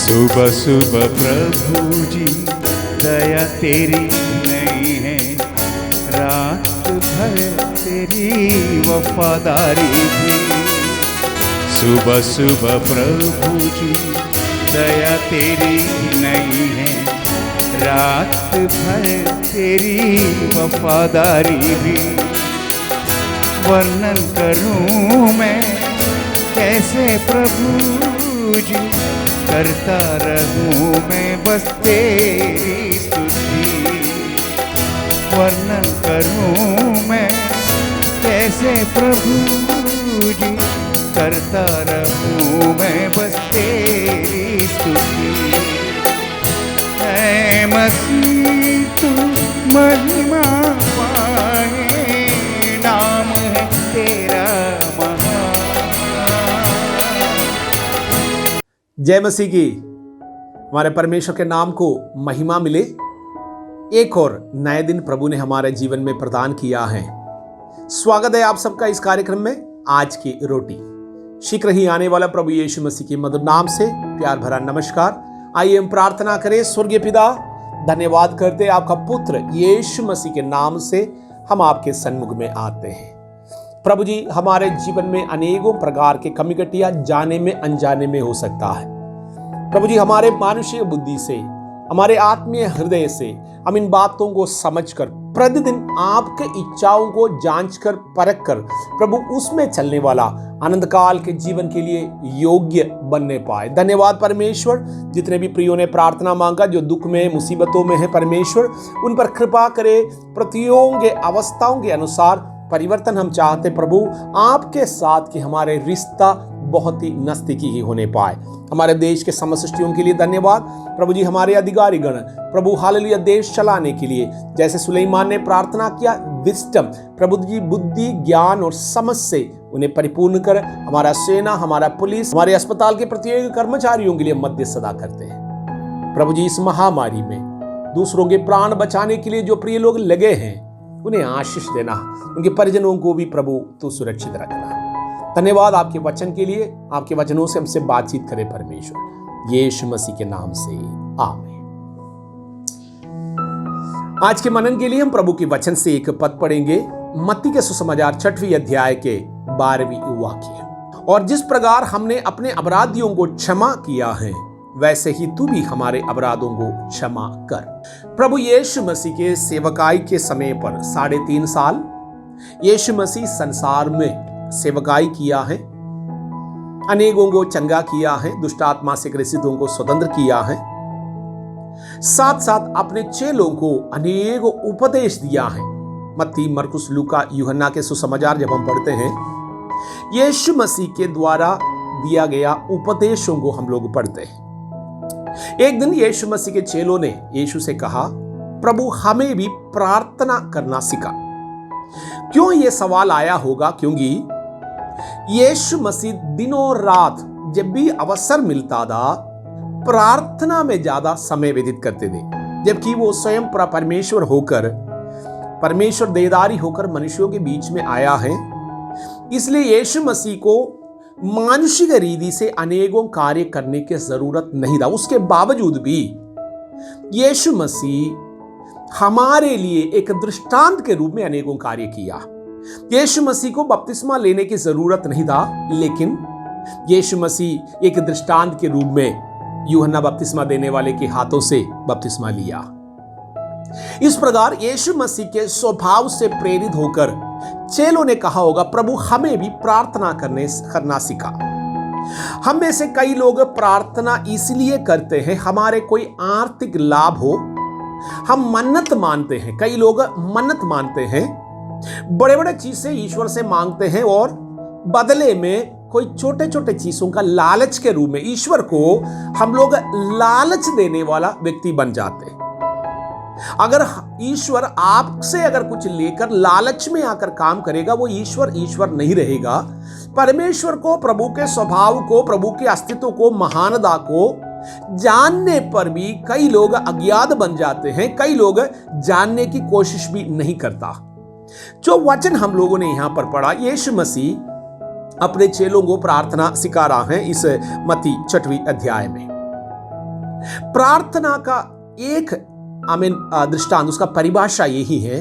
सुबह सुबह प्रभु जी दया तेरी नहीं है, रात भर तेरी वफादारी भी। सुबह सुबह प्रभु जी दया तेरी नहीं है, रात भर तेरी वफादारी भी। वर्णन करूं मैं कैसे प्रभु जी, करता रहूं मैं बस तेरी स्तुति। वर्णन करूं मैं कैसे प्रभु जी, करता रहूं मैं बस तेरी स्तुति। ऐ मसीह तू महिमा पाए, नाम है तेरा महान। जय मसीह की। हमारे परमेश्वर के नाम को महिमा मिले। एक और नए दिन प्रभु ने हमारे जीवन में प्रदान किया है। स्वागत है आप सबका इस कार्यक्रम में। आज की रोटी शीघ्र ही आने वाला प्रभु यीशु मसीह के मधुर नाम से प्यार भरा नमस्कार। आइए हम प्रार्थना करें। स्वर्गीय पिता, धन्यवाद करते आपका पुत्र यीशु मसीह के नाम से हम आपके सन्मुख में आते हैं। प्रभु जी, हमारे जीवन में अनेकों प्रकार के कमी कटियां जाने में अनजाने में हो सकता है। प्रभु जी, हमारे मानुषिक बुद्धि से, हमारे आत्मीय हृदय से हम इन बातों को समझकर प्रतिदिन आपके इच्छाओं को जांचकर परखकर प्रभु उसमें चलने वाला आनंद काल के जीवन के लिए योग्य बनने पाए। धन्यवाद परमेश्वर। जितने भी प्रियों ने प्रार्थना मांगा, जो दुख में मुसीबतों में है, परमेश्वर उन पर कृपा करे। प्रतियों के अवस्थाओं के अनुसार परिवर्तन हम चाहते प्रभु आपके साथ कि हमारे रिश्ता बहुत ही नजदीकी ही होने पाए। हमारे देश के समष्टियों के लिए धन्यवाद प्रभु जी। हमारे अधिकारी गण प्रभु हालेलुया देश चलाने के लिए, जैसे सुलेमान ने प्रार्थना किया, विस्डम प्रभु जी बुद्धि ज्ञान और समझ से उन्हें परिपूर्ण कर। हमारा सेना, हमारा पुलिस, हमारे अस्पताल के प्रत्येक कर्मचारियों के लिए मध्य सदा करते हैं प्रभु जी। इस महामारी में दूसरों के प्राण बचाने के लिए जो प्रिय लोग लगे हैं, उन्हें आशीष देना। उनके परिजनों को भी प्रभु तू सुरक्षित रखना। धन्यवाद आपके वचन के लिए। आपके वचनों से हमसे बातचीत करें परमेश्वर, यीशु मसीह के नाम से आमीन। आज के मनन के लिए हम प्रभु के वचन से एक पद पढ़ेंगे। मत्ती के सुसमाचार 6वें अध्याय के 12वें वाक्य। और जिस प्रकार हमने अपने अपराधियों को क्षमा किया है, वैसे ही तू भी हमारे अपराधों को क्षमा कर। प्रभु यीशु मसीह के सेवकाई के समय पर 3.5 साल यीशु मसीह संसार में सेवकाई किया है। अनेकों को चंगा किया है, दुष्ट आत्मा से ग्रसितों को स्वतंत्र किया है। साथ साथ अपने चेलों को अनेकों उपदेश दिया है। मत्ती, मरकुस, लूका, यूहन्ना के सुसमाचार जब हम पढ़ते हैं, यीशु मसीह के द्वारा दिया गया उपदेशों को हम लोग पढ़ते हैं। एक दिन यीशु मसीह के चेलों ने यीशु से कहा, प्रभु हमें भी प्रार्थना करना सिखा। क्यों यह सवाल आया होगा? क्योंकि यीशु मसीह दिनों रात जब भी अवसर मिलता था, प्रार्थना में ज्यादा समय व्यतीत करते थे, जबकि वो स्वयं परमेश्वर होकर, परमेश्वर देहधारी होकर मनुष्यों के बीच में आया है। इसलिए यीशु मसीह को मानुषिक रीति से अनेकों कार्य करने की जरूरत नहीं था। उसके बावजूद भी यीशु मसीह हमारे लिए एक दृष्टांत के रूप में अनेकों कार्य किया। यीशु मसीह को बपतिस्मा लेने की जरूरत नहीं था, लेकिन यीशु मसीह एक दृष्टांत के रूप में यूहन्ना बपतिस्मा देने वाले के हाथों से बपतिस्मा लिया। इस प्रकार यीशु मसीह के स्वभाव से प्रेरित होकर चेलों ने कहा होगा, प्रभु हमें भी प्रार्थना करना सिखा। हम में से कई लोग प्रार्थना इसलिए करते हैं, हमारे कोई आर्थिक लाभ हो। हम मन्नत मानते हैं, कई लोग मन्नत मानते हैं, बड़े बड़े चीजें ईश्वर से मांगते हैं और बदले में कोई छोटे छोटे चीजों का लालच के रूप में ईश्वर को हम लोग लालच देने वाला व्यक्ति बन जाते हैं। अगर ईश्वर आपसे अगर कुछ लेकर लालच में आकर काम करेगा, वो ईश्वर नहीं रहेगा। परमेश्वर को, प्रभु के स्वभाव को, प्रभु के अस्तित्व को, महानता को जानने पर भी कई लोग अज्ञात बन जाते हैं। कई लोग जानने की कोशिश भी नहीं करता। जो वचन हम लोगों ने यहां पर पढ़ा, यीशु मसीह अपने चेलों को प्रार्थना सिखा रहा है इस मत्ती 6वें अध्याय में। प्रार्थना का एक दृष्टांत, उसका परिभाषा यही है,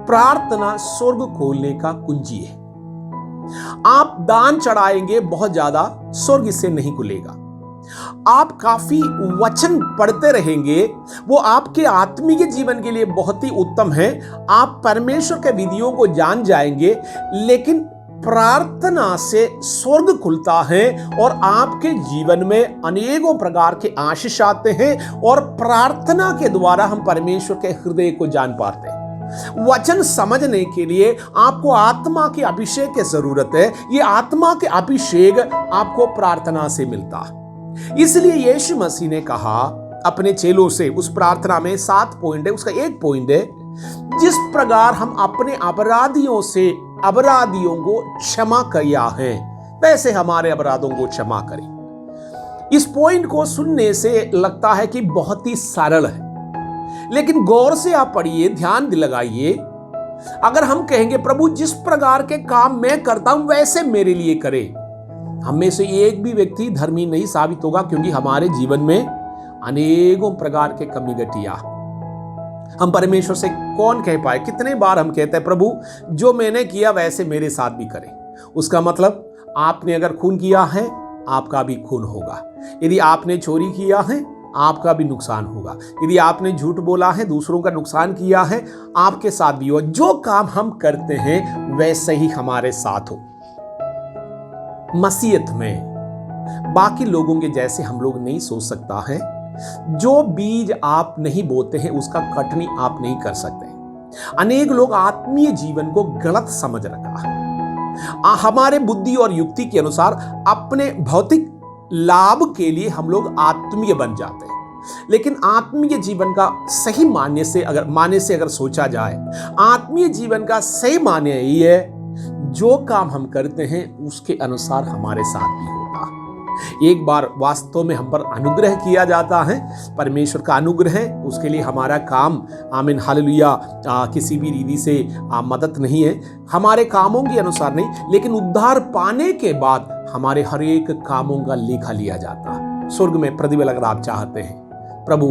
प्रार्थना स्वर्ग खोलने का कुंजी है। आप दान चढ़ाएंगे बहुत ज्यादा, स्वर्ग इससे नहीं खुलेगा। आप काफी वचन पढ़ते रहेंगे, वो आपके आत्मिक जीवन के लिए बहुत ही उत्तम है। आप परमेश्वर के विधियों को जान जाएंगे, लेकिन प्रार्थना से स्वर्ग खुलता है और आपके जीवन में अनेकों प्रकार के आशीष आते हैं और प्रार्थना के द्वारा हम परमेश्वर के हृदय को जान पाते हैं। वचन समझने के लिए आपको आत्मा के अभिषेक की जरूरत है। ये आत्मा के अभिषेक आपको प्रार्थना से मिलता है। इसलिए यीशु मसीह ने कहा अपने चेलों से, उस प्रार्थना में 7 पॉइंट है, उसका एक पॉइंट है, जिस प्रकार हम अपने अपराधियों को क्षमा किया है, वैसे हमारे अपराधों को क्षमा करें। इस पॉइंट को सुनने से लगता है कि बहुत ही सरल है, लेकिन गौर से आप पढ़िए, ध्यान लगाइए। अगर हम कहेंगे प्रभु जिस प्रकार के काम मैं करता हूं वैसे मेरे लिए करे, हम में से एक भी व्यक्ति धर्मी नहीं साबित होगा, क्योंकि हमारे जीवन में अनेकों प्रकार के कमी घटिया। हम परमेश्वर से कौन कह पाए, कितने बार हम कहते हैं प्रभु जो मैंने किया वैसे मेरे साथ भी करें। उसका मतलब आपने अगर खून किया है आपका भी खून होगा, यदि आपने चोरी किया है आपका भी नुकसान होगा, यदि आपने झूठ बोला है, दूसरों का नुकसान किया है, आपके साथ भी हो। जो काम हम करते हैं वैसे ही हमारे साथ हो। मसीहत में बाकी लोगों के जैसे हम लोग नहीं सोच सकता है। जो बीज आप नहीं बोते हैं उसका कटनी आप नहीं कर सकते। अनेक लोग आत्मीय जीवन को गलत समझ रखा है। हमारे बुद्धि और युक्ति के अनुसार अपने भौतिक लाभ के लिए हम लोग आत्मीय बन जाते हैं, लेकिन आत्मीय जीवन का सही मान्य से अगर सोचा जाए, आत्मीय जीवन का सही मान्य यही है, जो काम हम करते हैं उसके अनुसार हमारे साथ भी होता है। एक बार वास्तव में हम पर अनुग्रह किया जाता है, परमेश्वर का अनुग्रह है, उसके लिए हमारा काम आमीन हालेलुया किसी भी रीति से मदद नहीं है, हमारे कामों के अनुसार नहीं, लेकिन उद्धार पाने के बाद हमारे हर एक कामों का लेखा लिया जाता है स्वर्ग में। प्रतिफल अगर आप चाहते हैं, प्रभु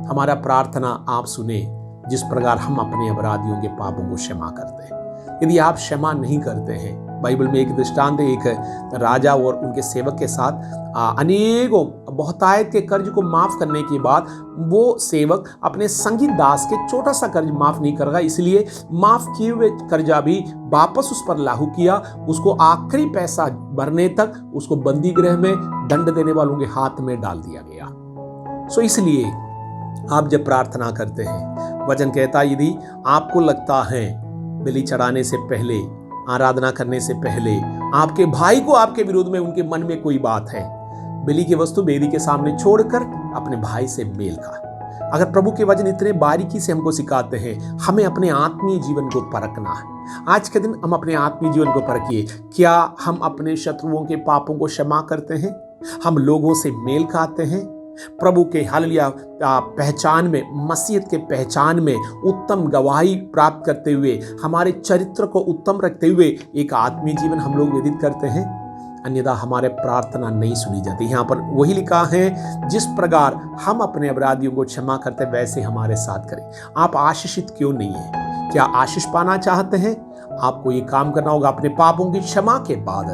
हमारा प्रार्थना आप सुने, जिस प्रकार हम अपने अपराधियों के पापों को क्षमा करते हैं। यदि आप क्षमा नहीं करते हैं, बाइबल में एक दृष्टांत है, एक राजा और उनके सेवक के साथ अनेकों बहुतायत के कर्ज को माफ करने के बाद वो सेवक अपने संगी दास के छोटा सा कर्ज माफ नहीं करेगा, इसलिए माफ किए हुए कर्जा भी वापस उस पर लागू किया। उसको आखिरी पैसा भरने तक उसको बंदी गृह में दंड देने वालों के हाथ में डाल दिया गया। इसलिए आप जब प्रार्थना करते हैं, वचन कहता है यदि आपको लगता है बलि चढ़ाने से पहले, आराधना करने से पहले आपके भाई को आपके विरोध में उनके मन में कोई बात है, बलि की वस्तु वेदी के सामने छोड़कर अपने भाई से मेल खा। अगर प्रभु के वचन इतने बारीकी से हमको सिखाते हैं, हमें अपने आत्मीय जीवन को परखना है। आज के दिन हम अपने आत्मीय जीवन को परखिए। क्या हम अपने शत्रुओं के पापों को क्षमा करते हैं? हम लोगों से मेल खाते हैं? प्रभु के हालेलुया पहचान में, मसीहत के पहचान में उत्तम गवाही प्राप्त करते हुए, हमारे चरित्र को उत्तम रखते हुए एक आत्मीय जीवन हम लोग व्यतीत करते हैं, अन्यथा हमारे प्रार्थना नहीं सुनी जाती। यहाँ पर वही लिखा है, जिस प्रकार हम अपने अपराधियों को क्षमा करते वैसे हमारे साथ करें। आप आशीषित क्यों नहीं है? क्या आशीष पाना चाहते हैं? आपको ये काम करना होगा। अपने पापों की क्षमा के बाद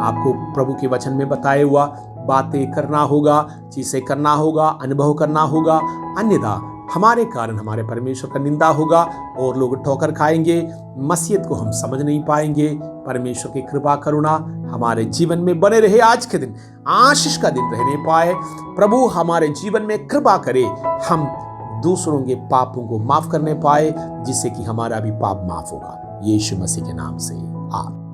आपको प्रभु के वचन में बताया हुआ बातें करना होगा, चीजें करना होगा, अनुभव करना होगा, अन्यथा हमारे कारण हमारे परमेश्वर का निंदा होगा और लोग ठोकर खाएंगे, मसीहत को हम समझ नहीं पाएंगे। परमेश्वर की कृपा करुणा हमारे जीवन में बने रहे। आज के दिन आशीष का दिन रहने पाए। प्रभु हमारे जीवन में कृपा करे, हम दूसरों के पापों को माफ करने पाए, जिससे कि हमारा भी पाप माफ होगा। यीशु मसीह के नाम से आमीन।